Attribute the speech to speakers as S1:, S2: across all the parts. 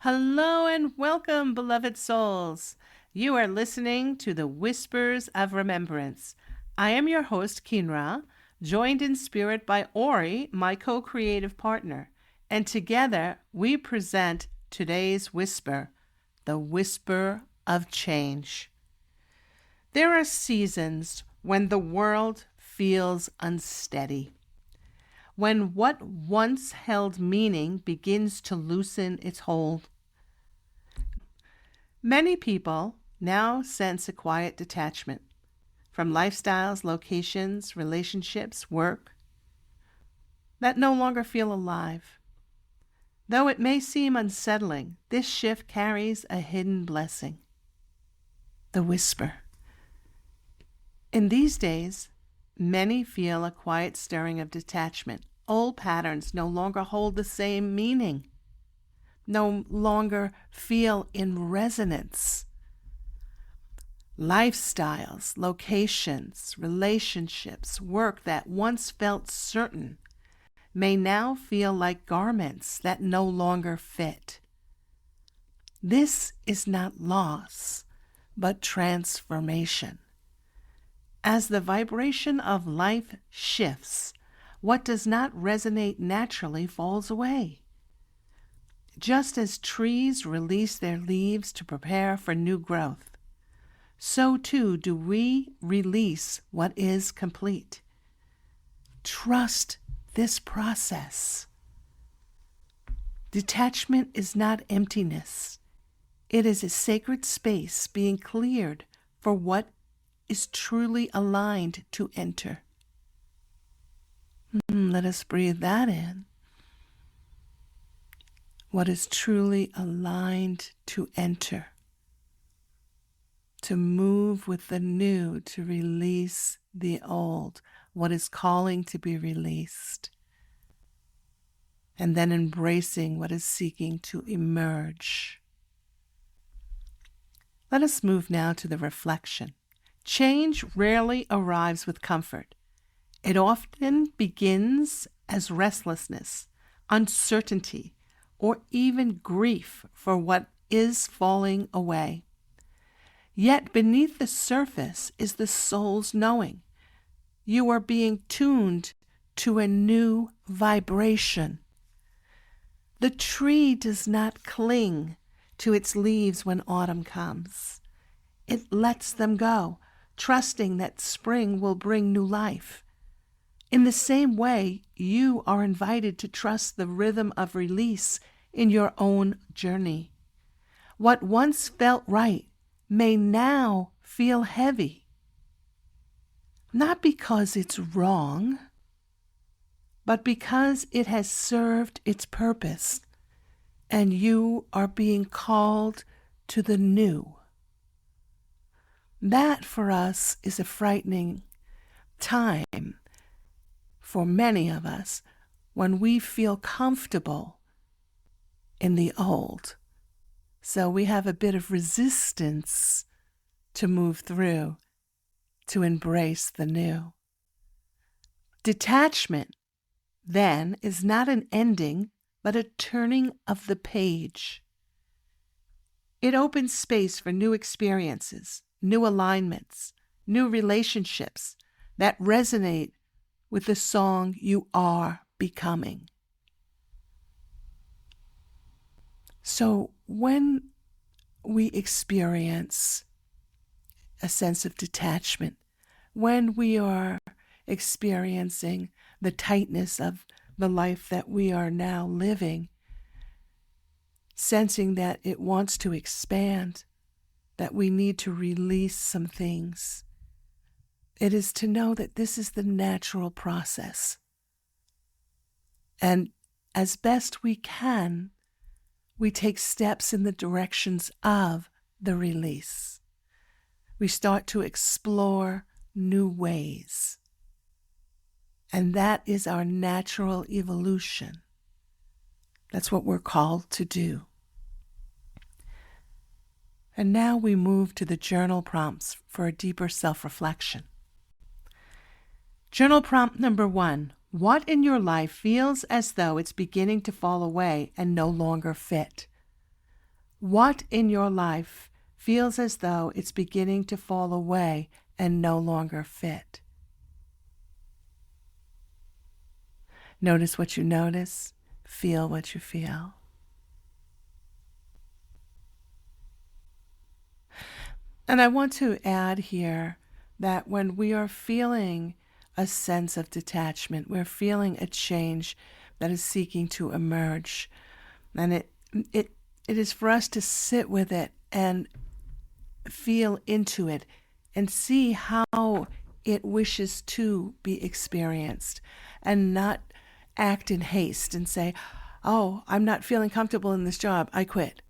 S1: Hello and welcome, beloved souls. You are listening to the Whispers of Remembrance. I am your host, Kinra, joined in spirit by Ori, my co creative partner. And together we present today's whisper, the whisper of change. There are seasons when the world feels unsteady, when what once held meaning begins to loosen its hold. Many people now sense a quiet detachment from lifestyles, locations, relationships, work that no longer feel alive. Though it may seem unsettling, this shift carries a hidden blessing, the whisper. In these days, many feel a quiet stirring of detachment. Old patterns no longer hold the same meaning, no longer feel in resonance. Lifestyles, locations, relationships, work that once felt certain may now feel like garments that no longer fit. This is not loss, but transformation. As the vibration of life shifts, what does not resonate naturally falls away. Just as trees release their leaves to prepare for new growth, so too do we release what is complete. Trust this process. Detachment is not emptiness. It is a sacred space being cleared for what is truly aligned to enter. Let us breathe that in. What is truly aligned to enter. To move with the new, to release the old, what is calling to be released, and then embracing what is seeking to emerge. Let us move now to the reflection. Change rarely arrives with comfort. It often begins as restlessness, uncertainty, or even grief for what is falling away. Yet beneath the surface is the soul's knowing. You are being tuned to a new vibration. The tree does not cling to its leaves when autumn comes. It lets them go, trusting that spring will bring new life. In the same way, you are invited to trust the rhythm of release in your own journey. What once felt right may now feel heavy. Not because it's wrong, but because it has served its purpose, and you are being called to the new. That for us is a frightening time for many of us when we feel comfortable in the old. So we have a bit of resistance to move through, to embrace the new. Detachment, then, is not an ending, but a turning of the page. It opens space for new experiences, new alignments, new relationships that resonate with the song you are becoming. So when we experience a sense of detachment, when we are experiencing the tightness of the life that we are now living, sensing that it wants to expand, that we need to release some things, it is to know that this is the natural process. And as best we can, we take steps in the directions of the release. We start to explore new ways. And that is our natural evolution. That's what we're called to do. And now we move to the journal prompts for a deeper self-reflection. Journal prompt number 1. What in your life feels as though it's beginning to fall away and no longer fit? What in your life feels as though it's beginning to fall away and no longer fit? Notice what you notice. Feel what you feel. And I want to add here that when we are feeling a sense of detachment, we're feeling a change that is seeking to emerge. And it is for us to sit with it and feel into it and see how it wishes to be experienced, and not act in haste and say, oh, I'm not feeling comfortable in this job, I quit,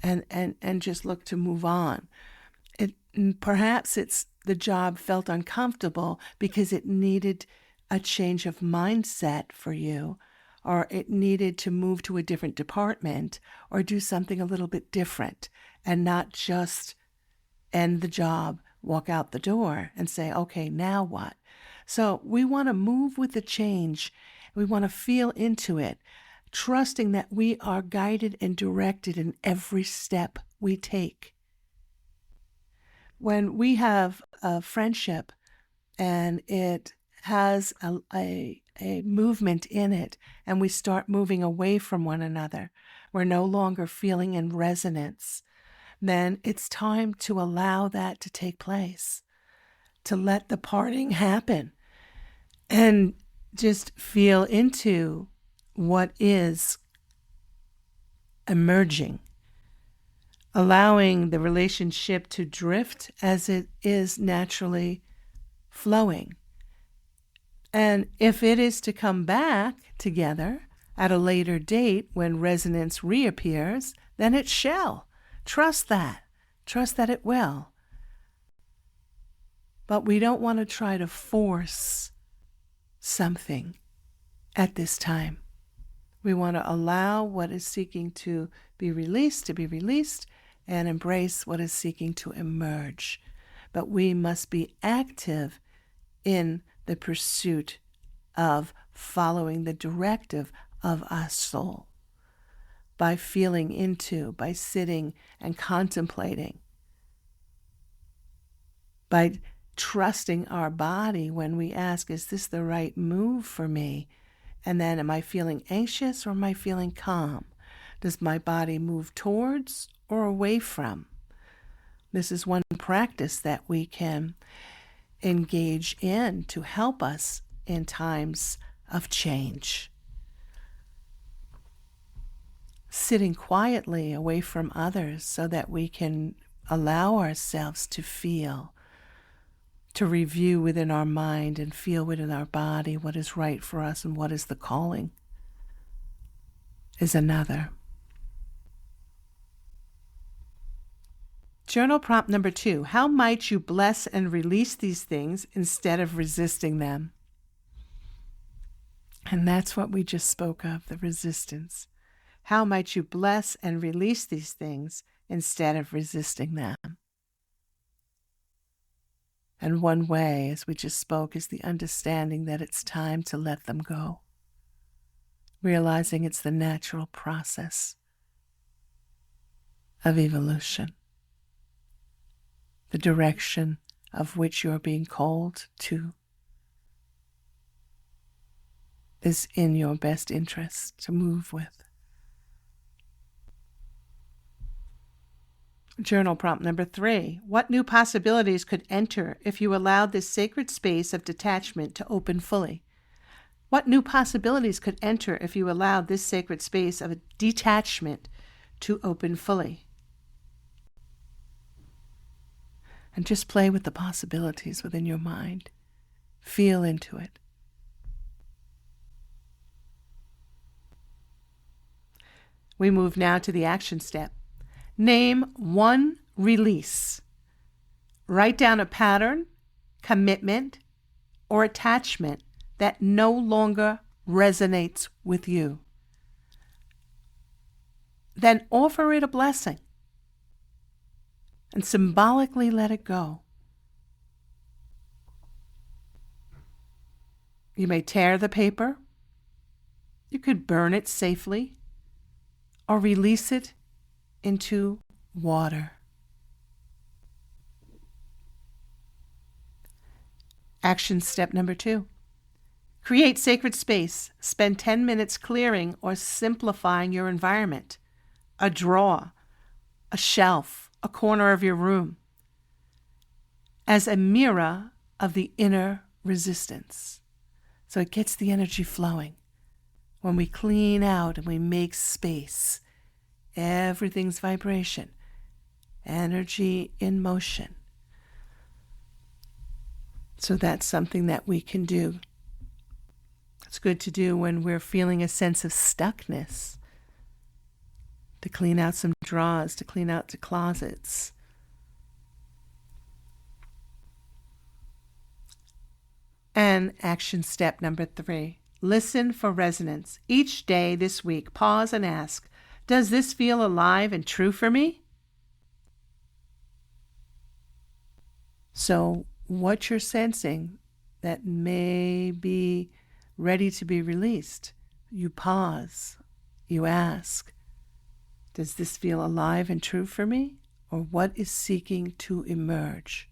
S1: and just look to move on. Perhaps it's the job felt uncomfortable because it needed a change of mindset for you, or it needed to move to a different department or do something a little bit different, and not just end the job, walk out the door and say, okay, now what? So we want to move with the change. We want to feel into it, trusting that we are guided and directed in every step we take. When we have a friendship and it has a movement in it, and we start moving away from one another, we're no longer feeling in resonance, then it's time to allow that to take place, to let the parting happen, and just feel into what is emerging, allowing the relationship to drift as it is naturally flowing. And if it is to come back together at a later date when resonance reappears, then it shall. Trust that. Trust that it will. But we don't want to try to force something at this time. We want to allow what is seeking to be released, and embrace what is seeking to emerge. But we must be active in the pursuit of following the directive of our soul, by feeling into, by sitting and contemplating, by trusting our body when we ask, is this the right move for me? And then, am I feeling anxious or am I feeling calm? Does my body move towards or away from? This is one practice that we can engage in to help us in times of change. Sitting quietly away from others so that we can allow ourselves to feel, to review within our mind and feel within our body what is right for us and what is the calling, is another. Journal prompt number 2. How might you bless and release these things instead of resisting them? And that's what we just spoke of, the resistance. How might you bless and release these things instead of resisting them? And one way, as we just spoke, is the understanding that it's time to let them go, realizing it's the natural process of evolution, the direction of which you're being called to is in your best interest to move with. Journal prompt number 3. What new possibilities could enter if you allowed this sacred space of detachment to open fully? What new possibilities could enter if you allowed this sacred space of detachment to open fully? And just play with the possibilities within your mind. Feel into it. We move now to the action step. Name one release. Write down a pattern, commitment, or attachment that no longer resonates with you. Then offer it a blessing and symbolically let it go. You may tear the paper. You could burn it safely or release it into water. Action step number 2. Create sacred space. Spend 10 minutes clearing or simplifying your environment. A drawer, a shelf, a corner of your room, as a mirror of the inner resistance. So it gets the energy flowing. When we clean out and we make space, everything's vibration, energy in motion. So that's something that we can do. It's good to do when we're feeling a sense of stuckness, to clean out some drawers, to clean out the closets. And action step number 3, listen for resonance. Each day this week, pause and ask, does this feel alive and true for me? So what you're sensing that may be ready to be released, you pause, you ask, does this feel alive and true for me? Or what is seeking to emerge?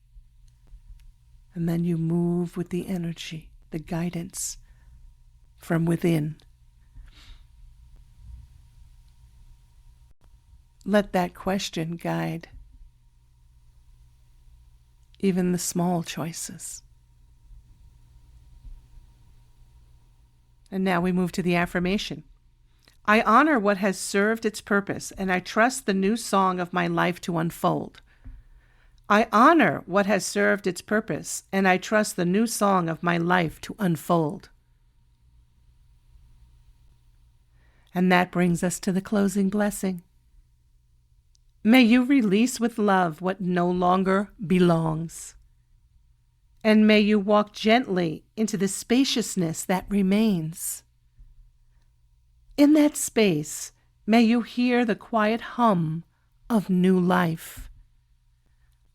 S1: And then you move with the energy, the guidance from within. Let that question guide even the small choices. And now we move to the affirmation. I honor what has served its purpose, and I trust the new song of my life to unfold. I honor what has served its purpose, and I trust the new song of my life to unfold. And that brings us to the closing blessing. May you release with love what no longer belongs. And may you walk gently into the spaciousness that remains. In that space, may you hear the quiet hum of new life.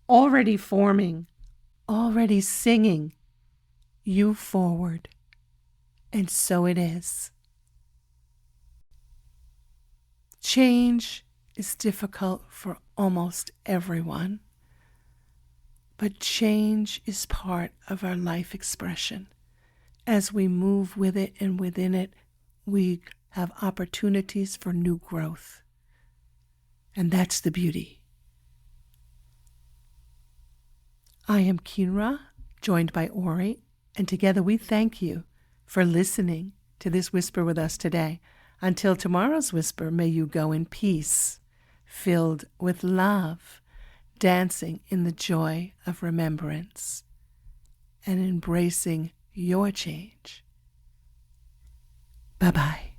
S1: Already forming, already singing you forward. And so it is. Change is difficult for almost everyone, but change is part of our life expression. As we move with it and within it, we have opportunities for new growth. And that's the beauty. I am Kira, joined by Ori, and together we thank you for listening to this Whisper with us today. Until tomorrow's Whisper, may you go in peace, filled with love, dancing in the joy of remembrance, and embracing your change. Bye-bye.